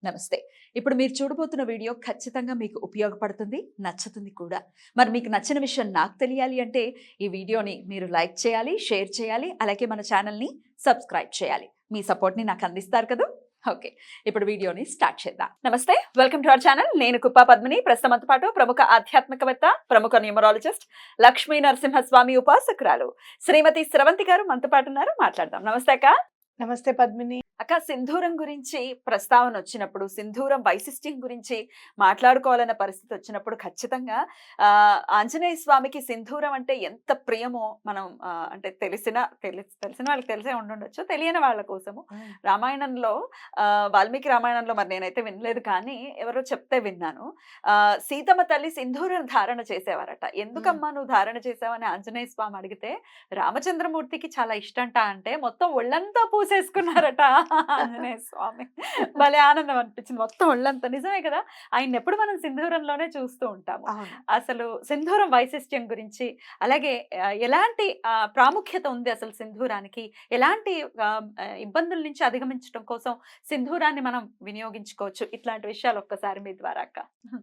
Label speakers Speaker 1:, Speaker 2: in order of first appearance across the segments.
Speaker 1: నమస్తే. ఇప్పుడు మీరు చూడబోతున్న వీడియో ఖచ్చితంగా మీకు ఉపయోగపడుతుంది, నచ్చుతుంది కూడా. మరి మీకు నచ్చిన విషయం నాకు తెలియాలి అంటే ఈ వీడియోని మీరు లైక్ చేయాలి, షేర్ చేయాలి, అలాగే మన ఛానల్‌ని సబ్స్క్రైబ్ చేయాలి. మీ సపోర్ట్‌ని నాకు అందిస్తారు కదూ! ఓకే. ఇప్పుడు వీడియోని స్టార్ట్ చేద్దాం. నమస్తే. Welcome to our channel. నేను కుప్పా పద్మిని. ప్రస్తుతం మనతో పాటు ప్రముఖ ఆధ్యాత్మికవేత్త, ప్రముఖ న్యూమరాలజిస్ట్, లక్ష్మీ నరసింహస్వామి ఉపాసకురాలు శ్రీమతి స్రవంతి గారు మనతో పాటు ఉన్నారు. మాట్లాడదాం. నమస్తే అక్క.
Speaker 2: నమస్తే పద్మిని.
Speaker 1: అక్క, సింధూరం గురించి ప్రస్తావన వచ్చినప్పుడు, సింధూరం వైశిష్ట్యం గురించి మాట్లాడుకోవాలన్న పరిస్థితి వచ్చినప్పుడు ఖచ్చితంగా ఆంజనేయ స్వామికి సింధూరం అంటే ఎంత ప్రియమో మనం అంటే తెలిసిన వాళ్ళకి తెలిసే ఉండుండొచ్చు, తెలియని వాళ్ళ కోసము రామాయణంలో వాల్మీకి రామాయణంలో మరి నేనైతే వినలేదు, కానీ ఎవరో చెప్తే విన్నాను. సీతమ్మ తల్లి సింధూరం ధారణ చేసేవారట. ఎందుకమ్మా నువ్వు ధారణ చేసావని ఆంజనేయ స్వామి అడిగితే రామచంద్రమూర్తికి చాలా ఇష్టంట అంటే మొత్తం ఒళ్ళంతా పూసేసుకున్నారట ఆంజనేయ స్వామి. భలే ఆనందం అనిపించింది. మొత్తం ఒళ్ళంతా. నిజమే కదా, ఆయన ఎప్పుడు మనం సింధూరంలోనే చూస్తూ ఉంటాము. అసలు సింధూరం వైశిష్ట్యం గురించి, అలాగే ఎలాంటి ప్రాముఖ్యత ఉంది అసలు సింధూరానికి, ఎలాంటి ఇబ్బందుల నుంచి అధిగమించడం కోసం సింధూరాన్ని మనం వినియోగించుకోవచ్చు, ఇట్లాంటి విషయాలు ఒక్కసారి మీ ద్వారా అక్క.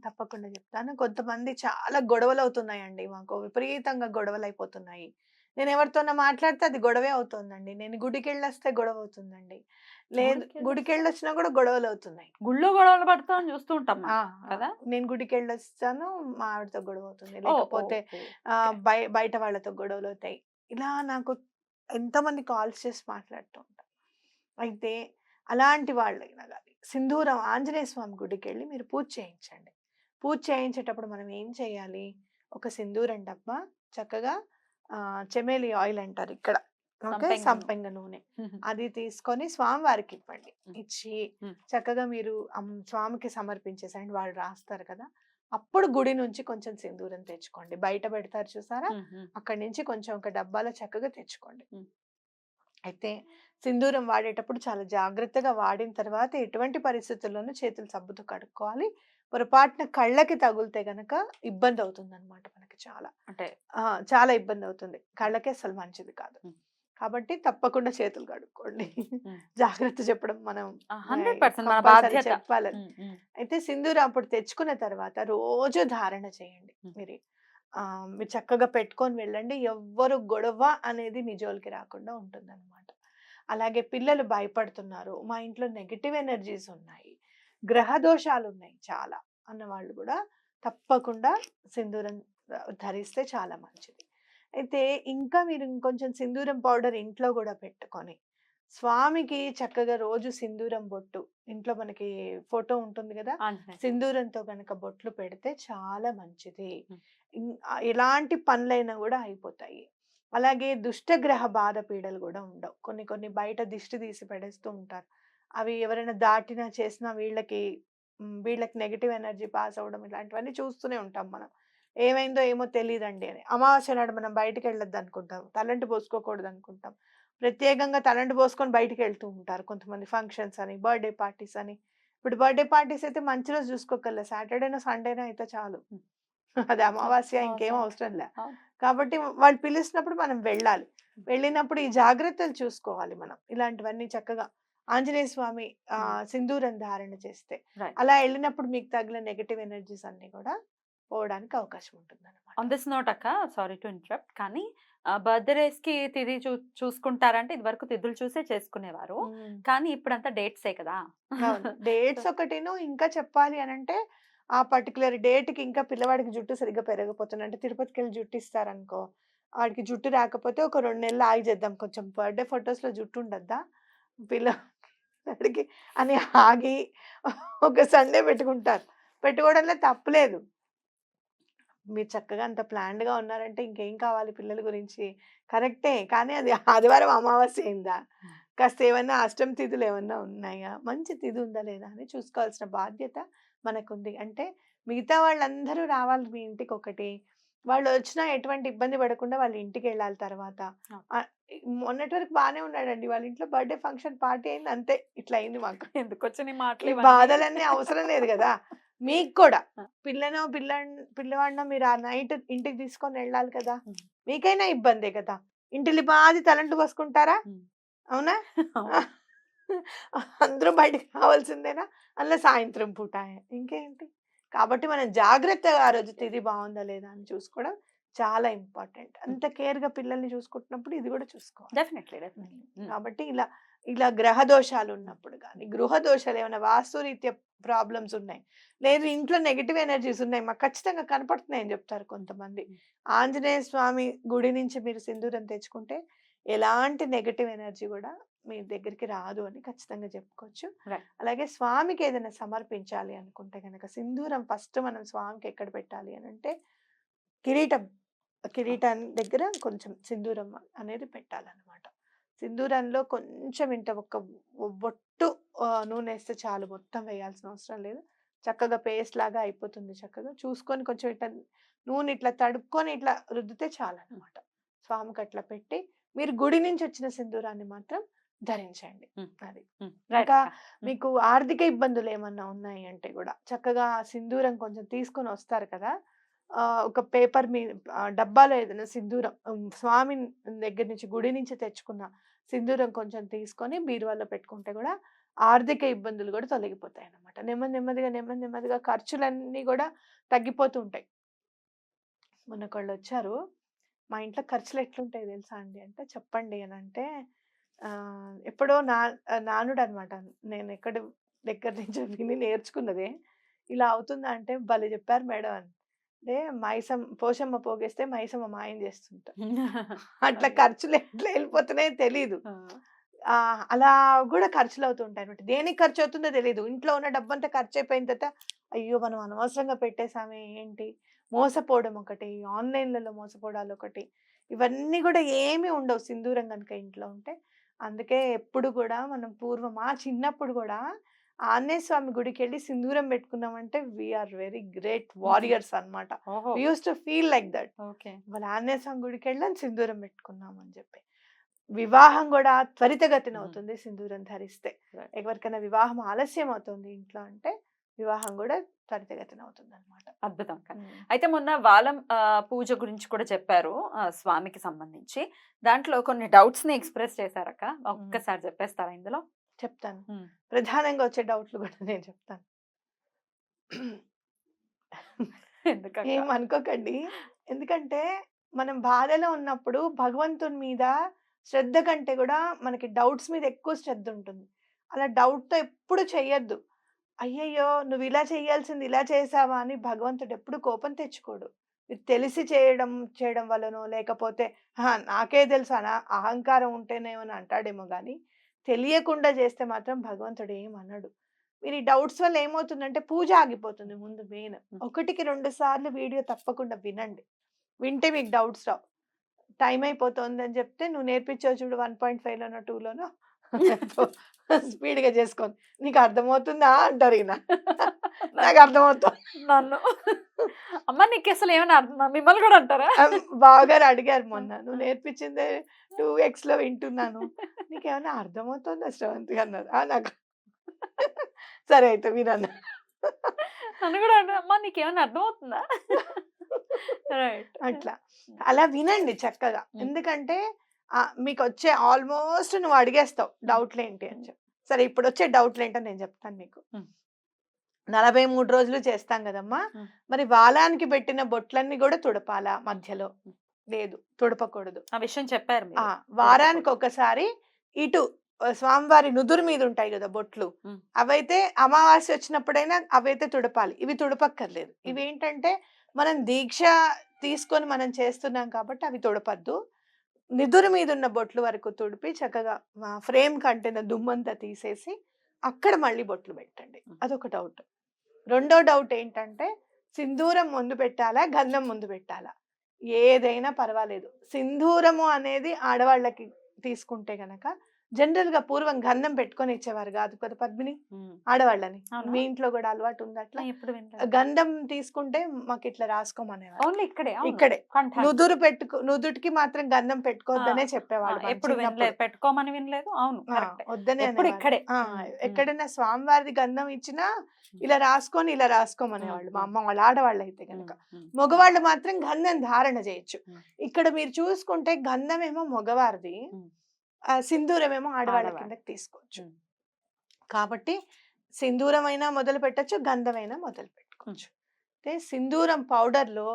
Speaker 2: తప్పకుండా చెప్తాను. కొంతమంది చాలా గొడవలు అవుతున్నాయండి, మాకు విపరీతంగా గొడవలు అయిపోతున్నాయి. నేను ఎవరితోనో మాట్లాడితే అది గొడవే అవుతుందండి. నేను గుడికి వెళ్ళొస్తే గొడవ అవుతుందండి. లేదు, గుడికి వెళ్ళొచ్చినా కూడా గొడవలు అవుతున్నాయి.
Speaker 1: గుళ్ళో గొడవలు పడతామని చూస్తూ ఉంటాం కదా.
Speaker 2: నేను గుడికి వెళ్ళొస్తాను, మా ఆవిడతో గొడవ అవుతుంది, లేకపోతే బయట వాళ్ళతో గొడవలు అవుతాయి. ఇలా నాకు ఎంతమంది కాల్స్ చేసి మాట్లాడుతూ ఉంటారు. అయితే అలాంటి వాళ్ళైనా కానీ సింధూరం ఆంజనేయ స్వామి గుడికి వెళ్ళి మీరు పూజ చేయించండి. పూజ చేయించేటప్పుడు మనం ఏం చేయాలి, ఒక సింధూరం డబ్బా, చక్కగా చెమేలి ఆయిల్ అంటారు ఇక్కడ, సంపెంగ నూనె, అది తీసుకొని స్వామివారికి ఇవ్వండి. ఇచ్చి చక్కగా మీరు స్వామికి సమర్పించేసండి. వాళ్ళు రాస్తారు కదా, అప్పుడు గుడి నుంచి కొంచెం సింధూరం తెచ్చుకోండి. బయట పెడతారు చూసారా, అక్కడి నుంచి కొంచెం ఒక డబ్బాలో చక్కగా తెచ్చుకోండి. అయితే సింధూరం వాడేటప్పుడు చాలా జాగ్రత్తగా వాడిన తర్వాత ఎటువంటి పరిస్థితుల్లోనూ చేతులు సబ్బుతో కడుక్కోవాలి. పొరపాటున కళ్ళకి తగులితే గనక ఇబ్బంది అవుతుంది అనమాట. మనకి చాలా
Speaker 1: అంటే
Speaker 2: చాలా ఇబ్బంది అవుతుంది. కళ్ళకి అసలు మంచిది కాదు. కాబట్టి తప్పకుండా చేతులు కడుక్కోండి. జాగ్రత్త చెప్పడం మనం
Speaker 1: 100%
Speaker 2: చెప్పాలని. అయితే సింధూరం అప్పుడు తెచ్చుకున్న తర్వాత రోజు ధారణ చేయండి. మీరు చక్కగా పెట్టుకొని వెళ్ళండి. ఎవ్వరు గొడవ అనేది మీ జోలికి రాకుండా ఉంటుందన్నమాట. అలాగే పిల్లలు భయపడుతున్నారు, మా ఇంట్లో నెగటివ్ ఎనర్జీస్ ఉన్నాయి, గ్రహ దోషాలు ఉన్నాయి చాలా అన్నవాళ్ళు కూడా తప్పకుండా సింధూరం ధరిస్తే చాలా మంచిది. అయితే ఇంకా మీరు ఇంకొంచెం సింధూరం పౌడర్ ఇంట్లో కూడా పెట్టుకొని స్వామికి చక్కగా రోజు సింధూరం బొట్టు, ఇంట్లో మనకి ఫోటో ఉంటుంది కదా, సింధూరంతో కనుక బొట్లు పెడితే చాలా మంచిది. ఎలాంటి పనులైనా కూడా అయిపోతాయి. అలాగే దుష్టగ్రహ బాధ పీడలు కూడా ఉండవు. కొన్ని బయట దిష్టి తీసి పడేస్తూ ఉంటారు. అవి ఎవరైనా దాటినా చేసినా వీళ్ళకి నెగటివ్ ఎనర్జీ పాస్ అవ్వడం, ఇలాంటివన్నీ చూస్తూనే ఉంటాం మనం. ఏమైందో ఏమో తెలియదండి అని. అమావాస్య నాడు మనం బయటకు వెళ్ళొద్దు అనుకుంటాం, తలంటి పోసుకోకూడదు అనుకుంటాం. ప్రత్యేకంగా తలంటి పోసుకొని బయటికి వెళ్తూ ఉంటారు కొంతమంది, ఫంక్షన్స్ అని, బర్త్డే పార్టీస్ అని. ఇప్పుడు బర్త్డే పార్టీస్ అయితే మంచి రోజు చూసుకోగల, సాటర్డేనో సండేనో అయితే చాలు, అది అమావాస్య ఇంకేం అవసరం లే. కాబట్టి వాళ్ళు పిలిచినప్పుడు మనం వెళ్ళాలి. వెళ్ళినప్పుడు ఈ జాగ్రత్తలు చూసుకోవాలి మనం. ఇలాంటివన్నీ చక్కగా ఆంజనేయ స్వామి సింధూరం ధారణ చేస్తే, అలా వెళ్ళినప్పుడు మీకు తగిన నెగటివ్ ఎనర్జీస్ అన్ని కూడా పోవడానికి అవకాశం ఉంటుంది అన్నమాట.
Speaker 1: ఆన్ దిస్ నోట్ అక్క, సారీ టు ఇంటరప్ట్, కానీ బర్త్డేస్ కి తిథి చూసుకుంటారంటే ఇది వరకు తిథులు చూసే చేసుకునేవారు, కానీ ఇప్పుడంతా డేట్సే కదా.
Speaker 2: డేట్స్ ఒకటిను, ఇంకా చెప్పాలి అని అంటే ఆ పర్టికులర్ డేట్ కి ఇంకా పిల్లవాడికి జుట్టు సరిగ్గా పెరగపోతుంది అంటే తిరుపతికి వెళ్ళి జుట్టు ఇస్తారనుకో, వాడికి జుట్టు రాకపోతే ఒక 2 నెలలు ఆగి చేద్దాం, కొంచెం బర్త్డే ఫొటోస్ లో జుట్టు ఉండద్దా పిల్లవాడికి అని ఆగి ఒక సండే పెట్టుకుంటారు. పెట్టుకోవడంలో తప్పులేదు. మీరు చక్కగా అంత ప్లాన్డ్‌గా ఉన్నారంటే ఇంకేం కావాలి పిల్లల గురించి. కరెక్టే. కానీ అది ఆదివారం అమావాస్య అయిందా? కాస్త ఏమన్నా అష్టమి తిథులు ఏమన్నా ఉన్నాయా? మంచి తిథి ఉందా లేదా అని చూసుకోవాల్సిన బాధ్యత మనకుంది. అంటే మిగతా వాళ్ళందరూ రావాలి మీ ఇంటికొకటి. వాళ్ళు వచ్చినా ఎటువంటి ఇబ్బంది పడకుండా వాళ్ళ ఇంటికెళ్ళాలి తర్వాత. మొన్నటి వరకు బానే ఉన్నాడండి. వాళ్ళ ఇంట్లో బర్త్‌డే ఫంక్షన్ పార్టీ అయింది అంతే. ఇట్లా అయింది మాకు.
Speaker 1: ఎందుకొచ్చిన మాటలు
Speaker 2: ఈ బాధలన్నీ అవసరం లేదు గదా! మీకు కూడా పిల్లవాడినో మీరు ఆ నైట్ ఇంటికి తీసుకొని వెళ్ళాలి కదా, మీకైనా ఇబ్బందే కదా. ఇంటిల్లిపాది తలంటు పోసుకుంటారా? అవునా? అందరూ బయటికి రావాల్సిందేనా? అందులో సాయంత్రం పూట ఇంకేంటి? కాబట్టి మనం జాగ్రత్తగా ఆ రోజు తిథి బావుందా లేదా అని చూసుకోవడం చాలా ఇంపార్టెంట్. అంత కేర్‌గా పిల్లల్ని చూసుకుంటున్నప్పుడు ఇది కూడా చూసుకోవాలి.
Speaker 1: డెఫినెట్లీ. డెఫినెట్లీ.
Speaker 2: కాబట్టి ఇలా గ్రహ దోషాలున్నప్పుడు గానీ, గృహ దోషాలేమైనా వాస్తురీత్యా ప్రాబ్లమ్స్ ఉన్నాయి. లేదు ఇంట్లో నెగెటివ్ ఎనర్జీస్ ఉన్నాయి. మాకు ఖచ్చితంగా కనపడుతున్నాయని జెప్తారు కొంతమంది. ఆంజనేయ స్వామి గుడి నుంచి మీరు సింధూరం తెచ్చుకుంటే, ఎలాంటి నెగెటివ్ ఎనర్జీ గూడా మీ దగ్గరికి రాదు అని ఖచ్చితంగా చెప్పుకోవచ్చు.
Speaker 1: రైట్.
Speaker 2: అలాగే స్వామికి ఏదైనా సమర్పించాలి అనుకుంటే గనక, సింధూరం ఫస్ట్ మనం స్వామికి ఎక్కడ పెట్టాలి అనంటే, కిరీటం. కిరీటం దగ్గర కొంచెం సింధూరం అనేది పెట్టాలన్నమాట. సింధూరంలో కొంచెం ఇంత ఒక బొట్టు నూనేస్తే చాలు. మొత్తం వేయాల్సిన అవసరం లేదు. చక్కగా పేస్ట్ లాగా అయిపోతుంది చక్కగా. చూసుకొని కొంచెం ఇట్లా నూనె ఇట్లా తడుపుకొని ఇట్లా రుద్దితే చాలన్నమాట. స్వామికి అట్లా పెట్టి, మీరు గుడి నుంచి వచ్చిన సింధూరాన్ని మాత్రం ధరించండి. అది.
Speaker 1: రైట్
Speaker 2: ఇంకా
Speaker 1: అక్క.
Speaker 2: మీకు ఆర్థిక ఇబ్బందులు ఏమన్నా ఉన్నాయి అంటే గూడా, చక్కగా ఆ సింధూరం కొంచెం తీసుకొని వస్తారు కదా! ఒక పేపర్ డబ్బాలో ఏదైనా సింధూరం స్వామి దగ్గర నుంచి గుడి నుంచి తెచ్చుకున్న సింధూరం కొంచెం తీసుకొని బీరువాలో పెట్టుకుంటే కూడా ఆర్థిక ఇబ్బందులు కూడా తొలగిపోతాయన్నమాట. నెమ్మదిగా ఖర్చులన్నీ కూడా తగ్గిపోతూ ఉంటాయి. మొన్నొకళ్ళొచ్చారు, "మా ఇంట్లో ఖర్చులు ఎట్లుంటాయి తెలుసా అండి" అంటే, "చెప్పండి" అనంటే ఎప్పుడో నానుడనమాట. నేనెక్కడ దగ్గర నుంచో విని నేర్చుకున్నదే. "ఇలా అవుతుందా" అంటే, "భలే చెప్పారు మేడం" అని. అంటే పోషమ్మ పోగేస్తే మైసమ్మ మాయం చేస్తుంటా. అట్లా ఖర్చులు ఎట్లా వెళ్ళిపోతున్నాయో తెలీదు. అలా గూడా ఖర్చులవుతుంటాయనమాట. దేనికి ఖర్చవుతుందో తెలీదు. ఇంట్లో ఉన్న డబ్బంతా ఖర్చయిపోయిన తర్వాత, అయ్యో! మనం అనవసరంగా పెట్టేసామే ఏంటి? మోసపోవడం ఒకటి, ఆన్‌లైన్‌లలో మోసపోవడాలొకటి. ఇవన్నీ గూడా ఏమీ ఉండవు సింధూరం గనుక ఇంట్లో ఉంటే. అందుకే ఎప్పుడు గూడా మనం మా చిన్నప్పుడు గూడా ఆంజనేయ స్వామి గుడికెళ్ళి సింధూరం పెట్టుకున్నామంటే ఆర్ వెరీ గ్రేట్ వారియర్స్ అన్నమాట.
Speaker 1: ఓహో!
Speaker 2: We used to feel like that.
Speaker 1: Okay.
Speaker 2: వాళ్ళ ఆంజనేయ స్వామి గుడికెళ్ళాం సింధూరం పెట్టుకున్నాం అని చెప్పి. వివాహం గూడా త్వరితగతిన అవుతుంది సింధూరం ధరిస్తే.
Speaker 1: రైట్.
Speaker 2: ఎవరికైనా వివాహం ఆలస్యం అవుతుంది ఇంట్లో అంటే, వివాహం గూడా త్వరితగతిన అవుతుందన్నమాట.
Speaker 1: అద్భుతం అక్క.
Speaker 2: హ్మ్.
Speaker 1: అయితే మొన్న వాలం పూజ గురించి కూడా చెప్పారు స్వామికి సంబంధించి. దాంట్లో కొన్ని డౌట్స్‌ని ఎక్స్‌ప్రెస్ చేశారక్క. ఒక్కసారి చెప్పేస్తారా ఇందులో?
Speaker 2: చెప్తాను.
Speaker 1: హ్మ్.
Speaker 2: ప్రధానంగా వచ్చే డౌట్‌లు గూడా నేను చెప్తాను.
Speaker 1: ఎందుకక్క?
Speaker 2: ఏమనుకోకండి. ఎందుకంటే, మనం బాధలో ఉన్నప్పుడు భగవంతుని మీద శ్రద్ధ కంటే గూడా మనకి డౌట్స్ మీద ఎక్కువ శ్రద్ధుంటుంది. అలా డౌట్‌తో ఎప్పుడు చెయ్యొద్దు. అయ్యయ్యో! నువ్విలా చేయాల్సింది ఇలా చేశావా అని భగవంతుడు ఎప్పుడు కోపం తెచ్చుకోడు. ఇది తెలిసి చేయడం వల్లనో, లేకపోతే అహా! నాకే తెలుసు అహంకారం ఉంటేనేమో అని అంటాడేమో గానీ, తెలియకుండా చేస్తే మాత్రం భగవంతుడు ఏమనడు. మీరు ఈ డౌట్స్ వల్ల ఏమవుతుందంటే పూజ ఆగిపోతుంది ముందు మెయిన్. ఒకటికి 2 సార్లు వీడియో తప్పకుండా వినండి. వింటే మీకు డౌట్స్ రావు. టైమ్ అయిపోతోందని చెప్తే, "నువ్వు నేర్పించావు చూడు 1.5లోనో, 2లోనో స్పీడ్‌గా చేసుకో." "నీకు అర్థమవుతుందా?" అంటారీయన. నాకు అర్థమవుతోంది.
Speaker 1: నన్ను అమ్మ నీకసలు ఏమైనా మిమ్మల్ని కూడా అంటారా?
Speaker 2: బావగారు అడిగారు మొన్న. "నువ్వు నేర్పించిందే 2xలో వింటున్నాను. నీకేమైనా అర్థమవుతోందా శ్రవంతి" అన్నారు. "ఆ! నాకు" సరే అయితే వినన్నా.
Speaker 1: నన్ను కూడా అంటారు, అమ్మ నీకేమైనా అర్థమవుతుందా? రైట్.
Speaker 2: అట్లా. అలా వినండి చక్కగా. ఎందుకంటే మీకొచ్చే ఆల్మోస్ట్ నువ్వు అడిగేస్తావు డౌట్‌లేంటి అని చెప్పి. సరే ఇప్పుడొచ్చే డౌట్‌లేంటో నేను చెప్తాను మీకు. 43 రోజులు చేస్తాం గదమ్మా! మరి వాలానికి పెట్టిన బొట్లన్నీ గూడా తుడపాలా మధ్యలో? లేదు. తుడపకూడదు.
Speaker 1: ఆ విషయం చెప్పారు మీరు.
Speaker 2: వారానికొకసారి ఇటు స్వామివారి నుదురు మీద ఉంటాయి గదా బొట్లు. అవైతే అమావాస్య వచ్చినప్పుడైనా అవైతే తుడపాలి. ఇవి తుడపక్కర్లేదు. ఇవేంటంటే మనం దీక్ష తీసుకొని మనం చేస్తున్నాం కాబట్టి అవి తుడపద్దు. నిదురు మీదున్న బొట్లు వరకు తుడిపి చక్కగా ఫ్రేమ్ కంటేన దుమ్మంతా తీసేసి అక్కడ మళ్ళీ బొట్లు పెట్టండి. అదొక డౌట్. రెండో డౌట్ ఏంటంటే, సింధూరం ముందు పెట్టాలా? గంధం ముందు పెట్టాలా? ఏదైనా పర్వాలేదు. సింధూరము అనేది ఆడవాళ్ళకి తీసుకుంటే గనక జనరల్‌గా పూర్వం గంధం పెట్టుకొని ఇచ్చేవారు గాదు కదా పద్మిని? ఆడవాళ్ళని.
Speaker 1: అవునా?
Speaker 2: మీ ఇంట్లో గూడా అలవాటుందా అట్లా?
Speaker 1: ఎప్పుడు వినలేదు.
Speaker 2: గంధం తీసుకుంటే మాకిట్లా రాసుకోమనేవారు.
Speaker 1: ఓన్లీ ఇక్కడే. అవును.
Speaker 2: ఇక్కడే.
Speaker 1: కంఠానికి.
Speaker 2: నుదుటికి మాత్రం గంధం పెట్టుకోవద్దనే చెప్పేవాళ్ళు మన
Speaker 1: ఎప్పుడు
Speaker 2: చిన్నప్పుడు.
Speaker 1: వినలేదు. పెట్టుకోమని వినలేదు. అవును. కరెక్టే.
Speaker 2: వద్దనే
Speaker 1: ఎప్పుడు
Speaker 2: అనేవాళ్ళు.
Speaker 1: ఇక్కడే.
Speaker 2: ఎక్కడైనా స్వామివారిది గంధం ఇచ్చినా ఇలా రాసుకోమనేవాళ్ళు. మా అమ్మ వాళ్ళ ఆడవాళ్ళైతే గనక. మగవాళ్ళు మాత్రం గంధం ధారణ చేయొచ్చు. ఇక్కడ మీరు చూసుకుంటే గంధమేమో మగవారిది. సింధూరమేమో ఆడవాళ్ళ కిందకి తీసుకోవచ్చు. కాబట్టి సింధూరం అయినా మొదలు పెట్టచ్చు, గంధమైనా మొదలు పెట్టుకోవచ్చు. అయితే సింధూరం పౌడర్‌లో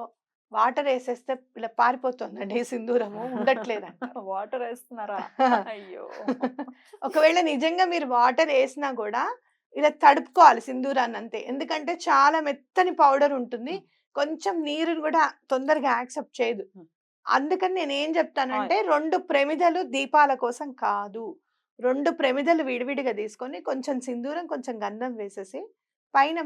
Speaker 2: వాటర్ ఏసేస్తే ఇలా పారిపోతుందండి సింధూరము ఉండట్లేదంట.
Speaker 1: వాటర్ వేస్తున్నారా? అయ్యో!
Speaker 2: ఒకవేళ నిజంగా మీరు వాటర్ ఏసినా గూడా ఇలా తడుపుకోవాలి సింధూరాన్ని అంతే. ఎందుకంటే చాలా మెత్తని పౌడర్ ఉంటుంది.
Speaker 1: హ్మ్.
Speaker 2: కొంచెం నీరుని గూడా తొందరగా యాక్సెప్ట్ చేయదు.
Speaker 1: హ్మ్.
Speaker 2: అందుకని నేనేం జెప్తానంటే
Speaker 1: ఆయిల్.
Speaker 2: 2 ప్రమిదలు దీపాల కోసం కాదు. 2 ప్రమిదలు విడివిడిగా తీసుకొని కొంచెం సింధూరం, కొంచెం గంధం వేసేసి పైన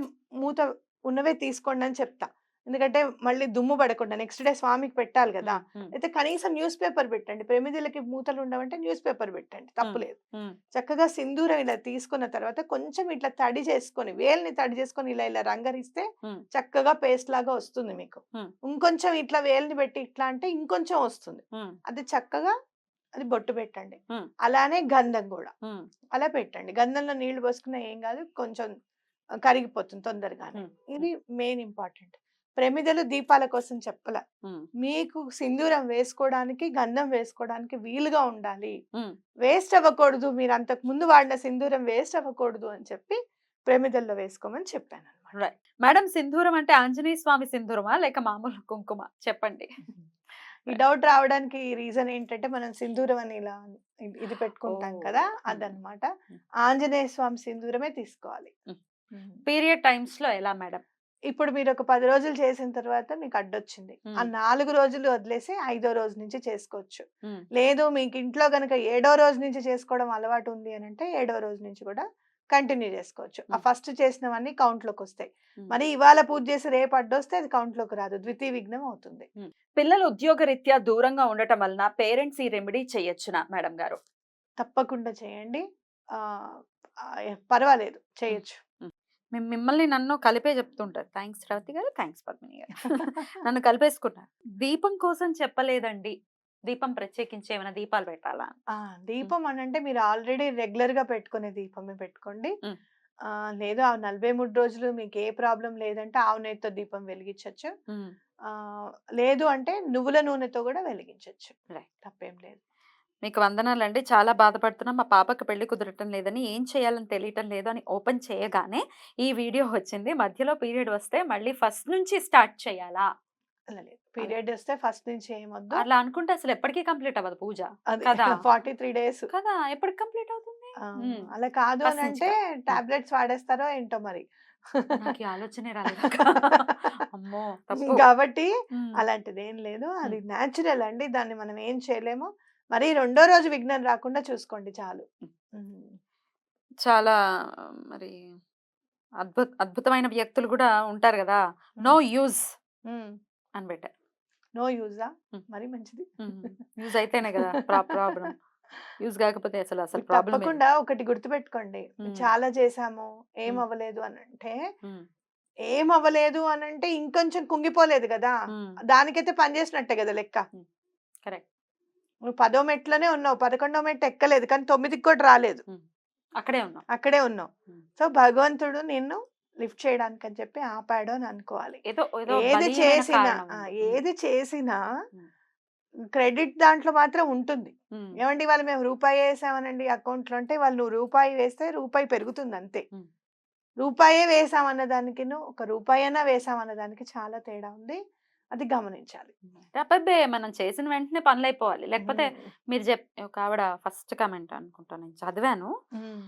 Speaker 2: మూత ఉన్నవే తీసుకోండని చెప్తా. ఎందుకంటే మళ్ళీ దుమ్ము పడకుండా నెక్స్ట్ డే స్వామికి పెట్టాలి గదా!
Speaker 1: హ్మ్. హ్మ్.
Speaker 2: అయితే కనీసం న్యూస్ పేపర్ పెట్టండి. ప్రమిదలకి మూతలు ఉండవంటే న్యూస్ పేపర్ పెట్టండి.
Speaker 1: హ్మ్.
Speaker 2: తప్పులేదు.
Speaker 1: హ్మ్.
Speaker 2: చక్కగా సింధూరం ఇలా తీసుకున్న తర్వాత కొంచెం ఇట్లా తడి చేసుకొని, వేలుని తడి చేసుకొని ఇలా ఇలా రంగరిస్తే
Speaker 1: హ్మ్.
Speaker 2: చక్కగా పేస్ట్ లాగా వస్తుంది మీకు.
Speaker 1: హ్మ్.
Speaker 2: ఇంకొంచెం ఇట్లా వేలుని పెట్టి ఇట్లా అంటే ఇంకొంచెం వస్తుంది.
Speaker 1: హ్మ్.
Speaker 2: అది చక్కగా అది బొట్టు పెట్టండి.
Speaker 1: హ్మ్.
Speaker 2: అలానే గంధం గూడా.
Speaker 1: హ్మ్.
Speaker 2: అలా పెట్టండి. గంధంలో నీళ్లు పోసుకున్నా ఏం గాదు. కొంచెం కరిగిపోతుంది తొందరగానే.
Speaker 1: హ్మ్.
Speaker 2: ఇది మెయిన్ ఇంపార్టెంట్. ప్రమిదలు దీపాల కోసం చెప్పలా.
Speaker 1: హ్మ్.
Speaker 2: మీకు సింధూరం వేసుకోవడానికి, గంధం వేసుకోవడానికి వీలుగా ఉండాలి.
Speaker 1: హ్మ్.
Speaker 2: వేస్ట్ అవ్వకూడదు. మీరు అంతకు ముందు వాడిన సింధూరం వేస్ట్ అవ్వకూడదు అని చెప్పి ప్రమిదల్లో వేసుకోమని చెప్పానన్నమాట.
Speaker 1: రైట్. మేడం సింధూరం అంటే ఆంజనేయ స్వామి సింధూరమా? లేక మామూలు కుంకుమ? చెప్పండి.
Speaker 2: ఈ డౌట్ రావడానికి రీజన్ ఏంటంటే మనం సింధూరం అని ఇలా ఇది పెట్టుకుంటాం
Speaker 1: ఓహ్!
Speaker 2: కదా!
Speaker 1: హ్మ్.
Speaker 2: అదనమాట.
Speaker 1: హ్మ్.
Speaker 2: ఆంజనేయ స్వామి సింధూరమే తీసుకోవాలి.
Speaker 1: హ్మ్.
Speaker 2: హ్మ్.
Speaker 1: పీరియడ్ టైమ్స్‌లో ఎలా మేడం?
Speaker 2: ఇప్పుడు మీరొక 10 రోజులు చేసిన తర్వాత మీకు అడ్డొచ్చింది. ఆ
Speaker 1: హ్మ్.
Speaker 2: 4 రోజులు వదిలేసి ఐదో రోజు నుంచి చేసుకోవచ్చు.
Speaker 1: హ్మ్.
Speaker 2: లేదు మీకు ఇంట్లో గనక ఏడో రోజు నుంచి చేసుకోవడం అలవాటు ఉంది అనంటే ఏడో రోజు నుంచి కూడా కంటిన్యూ చేసుకోవచ్చు. ఆ
Speaker 1: హ్మ్.
Speaker 2: ఫస్ట్ చేసినవన్నీ కౌంట్‌లోకొస్తాయి.
Speaker 1: హ్మ్.
Speaker 2: మరి ఇవాళ పూజ చేసి రేపు అడ్డొస్తే అది కౌంట్‌లోకి రాదు. ద్వితీయ విఘ్నం అవుతుంది.
Speaker 1: హ్మ్. పిల్లలు ఉద్యోగరీత్యా దూరంగా ఉండటం వలన పేరెంట్స్ ఈ రెమెడీ చేయొచ్చునా మేడం గారు?
Speaker 2: తప్పకుండా చేయండి. ఆహ్, పర్వాలేదు
Speaker 1: హ్మ్.
Speaker 2: చేయొచ్చు.
Speaker 1: హ్మ్. మిమ్మల్ని నన్ను కలిపే చెప్తుంటారు. థాంక్స్ రేవతి గారు, థాంక్స్ పద్మిని గారు. నన్ను కలిపేసుకున్నారు. దీపం కోసం చెప్పలేదండి. దీపం ప్రత్యేకించి ఏమైనా దీపాలు పెట్టాలా?
Speaker 2: ఆ!
Speaker 1: హ్మ్.
Speaker 2: దీపం అనంటే మీరు ఆల్రెడీ రెగ్యులర్‌గా పెట్టుకునే దీపమే పెట్టుకోండి.
Speaker 1: హ్మ్.
Speaker 2: లేదు ఆ 43 రోజులు మీకు ఏ ప్రాబ్లమ్ లేదంటే ఆవు నెయ్యితో దీపం వెలిగించొచ్చు.
Speaker 1: హ్మ్.
Speaker 2: ఆహ్, లేదు అంటే నువ్వుల నూనెతో గూడా వెలిగించొచ్చు.
Speaker 1: రైట్.
Speaker 2: తప్పేం లేదు.
Speaker 1: మీకు వందనాలండి. చాలా బాధపడుతున్నాం. మా పాపకి పెళ్లి కుదరటం లేదని, ఏం చేయాలని తెలియటం లేదు అని ఓపెన్ చేయగానే ఈ వీడియో వచ్చింది. మధ్యలో పీరియడ్ వస్తే మళ్ళీ ఫస్ట్ నుంచి స్టార్ట్ చేయాలా?
Speaker 2: అలా లేదు.
Speaker 1: అలా.
Speaker 2: పీరియడ్ ఒస్తే ఫస్ట్ నుంచి ఏమొద్దు.
Speaker 1: అలా అనుకుంటే అసలు ఎప్పటికి కంప్లీట్ అవ్వదు పూజ.
Speaker 2: అది
Speaker 1: కదా!
Speaker 2: 43 డేస్.
Speaker 1: కదా! ఎప్పటికి కంప్లీట్ అవుతుంది?
Speaker 2: ఆ!
Speaker 1: హ్మ్.
Speaker 2: అలా కాదు
Speaker 1: ఫస్ట్ నుంచి
Speaker 2: అనంటే
Speaker 1: కాదు. హ్మ్.
Speaker 2: టాబ్లెట్స్ వాడేస్తారో ఏంటో మరి.
Speaker 1: నాకు ఈ ఆలోచనే రాలేదక్క. అమ్మో! తప్పు.
Speaker 2: కాబట్టి
Speaker 1: హ్మ్.
Speaker 2: అలాంటిదేం లేదు.
Speaker 1: హ్మ్.
Speaker 2: అది న్యాచురల్ అండి. దాన్ని మనం ఏం చేయలేము. మరి రెండో రోజు విఘ్నం రాకుండా చూసుకోండి చాలు.
Speaker 1: హ్మ్.
Speaker 2: హ్మ్.
Speaker 1: చాలా మరి అద్భుతమైన వ్యక్తులు గూడా ఉంటారు గదా! నో
Speaker 2: హ్మ్.
Speaker 1: యూజ్
Speaker 2: హ్మ్.
Speaker 1: అని పెట్టారు.
Speaker 2: నో యూజా?
Speaker 1: హ్మ్.
Speaker 2: మరి మంచిది.
Speaker 1: హ్మ్. యూజ్ అయితేనే గదా! ప్రాబ్లమ్. యూజ్ గాకపోతే అసలు
Speaker 2: మీరు
Speaker 1: ప్రాబ్లమే లేదు.
Speaker 2: తప్పకుండా ఒకటి గుర్తుపెట్టుకోండి.
Speaker 1: హ్మ్.
Speaker 2: చాలా చేశాము, ఏం
Speaker 1: హ్మ్.
Speaker 2: అవ్వలేదు అనంటే,
Speaker 1: హ్మ్.
Speaker 2: ఏం అవ్వలేదు అనంటే ఇంకొంచెం కుంగిపోలేదు గదా!
Speaker 1: హ్మ్.
Speaker 2: దానికైతే పని చేసినట్టే గదా లెక్క.
Speaker 1: హ్మ్. కరెక్ట్.
Speaker 2: నువ్వు 10 మెట్లోనే ఉన్నావు. 11 మెట్టు ఎక్కలేదు. కానీ 9కి కూడా రాలేదు.
Speaker 1: హ్మ్. అక్కడే ఉన్నాం.
Speaker 2: అక్కడే ఉన్నావు.
Speaker 1: హ్మ్.
Speaker 2: సో, భగవంతుడు నిన్ను లిఫ్ట్ చేయడానికని చెప్పి ఆపాడు అని అనుకోవాలి.
Speaker 1: ఏదో ఏదో
Speaker 2: ఏది
Speaker 1: బలీయమైన
Speaker 2: చేసినా
Speaker 1: కారణం ఉంది. హ్మ్.
Speaker 2: ఏది చేసినా
Speaker 1: హ్మ్.
Speaker 2: క్రెడిట్ దాంట్లో మాత్రం ఉంటుంది.
Speaker 1: హ్మ్.
Speaker 2: ఏవండీ ఇవాళ మేము రూపాయి ఏసామనండి అకౌంట్‌లో అంటే, వాళ్ళు నువ్వు రూపాయి వేస్తే రూపాయి పెరుగుతుంది అంతే.
Speaker 1: హ్మ్.
Speaker 2: రూపాయే వేసామన్న దానికిను, ఒక రూపాయన్నా వేసామన్న దానికి చాలా తేడా ఉంది. అది గమనించాలి.
Speaker 1: అబ్బబ్బే! మనం చేసిన వెంటనే పనులైపోవాలి. లేకపోతే
Speaker 2: హ్మ్.
Speaker 1: మీరు ఒక ఆవిడ ఫస్ట్ కామెంట్ అనుకుంటా నేను చదివాను.
Speaker 2: హ్మ్.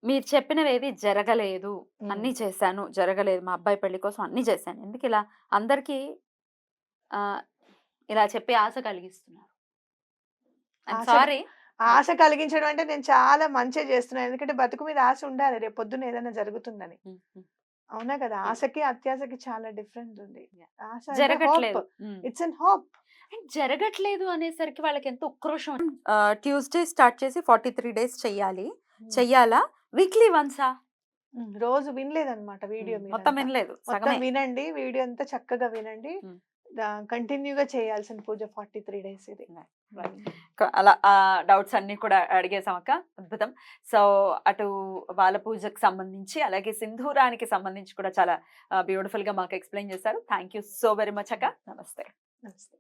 Speaker 1: మీరు చెప్పినవేవి జరగలేదు.
Speaker 2: హ్మ్.
Speaker 1: అన్నీ చేశాను. జరగలేదు. మా అబ్బాయి పెళ్లి కోసం అన్నీ చేశాను. ఎందుకిలా అందరికీ ఆహ్, ఇలా చెప్పి ఆశ కలిగిస్తున్నారు. ఐయామ్
Speaker 2: ఆశ
Speaker 1: సారీ. బట్
Speaker 2: ఆశ కలిగించడం అంటే నేను చాలా మంచే చేస్తున్నాను. ఎందుకంటే బతుకు మీద ఆశ ఉండాలి. రేపు పొద్దున్న ఏదైనా జరుగుతుందని.
Speaker 1: హ్మ్. హ్మ్.
Speaker 2: అవునా కదా!
Speaker 1: యాహ్!
Speaker 2: ఆశకి, అత్యాశకి చాలా డిఫరెన్స్ ఉంది.
Speaker 1: యాహ్!
Speaker 2: ఆశ అంటే హోప్.
Speaker 1: జరగట్లేదు. హ్మ్.
Speaker 2: It's an hope.
Speaker 1: అండ్ జరగట్లేదు అనేసరికి వాళ్ళకెంత ఉక్రోషం. ట్యూస్‌డే స్టార్ట్ చేసి 43 డేస్ చెయ్యాలి.
Speaker 2: హ్మ్.
Speaker 1: చెయ్యాలా? వీక్లీ వన్సా?
Speaker 2: రోజు వినలేదన్నమాట వీడియో
Speaker 1: మొత్తం
Speaker 2: మీరంతా.
Speaker 1: వినలేదు.
Speaker 2: మొత్తం
Speaker 1: సగమే.
Speaker 2: వినండి. వీడియో అంతా చక్కగా వినండి.
Speaker 1: హ్మ్.
Speaker 2: కంటిన్యూ‌గా చేయాల్సిన పూజ 43 డేస్ ఇది.
Speaker 1: రైట్. రైట్.
Speaker 2: హ్మ్.
Speaker 1: అలా డౌట్స్ అన్నీ కూడా అడిగేసామక్క. అద్భుతం. సో, అటు వాళ్ళ పూజకి సంబంధించి, అలాగే సింధూరానికి సంబంధించి కూడా చాలా బ్యూటిఫుల్‌గా మాకు ఎక్స్‌ప్లెయిన్ చేశారు. Thank you so very much అక్క. నమస్తే.
Speaker 2: నమస్తే.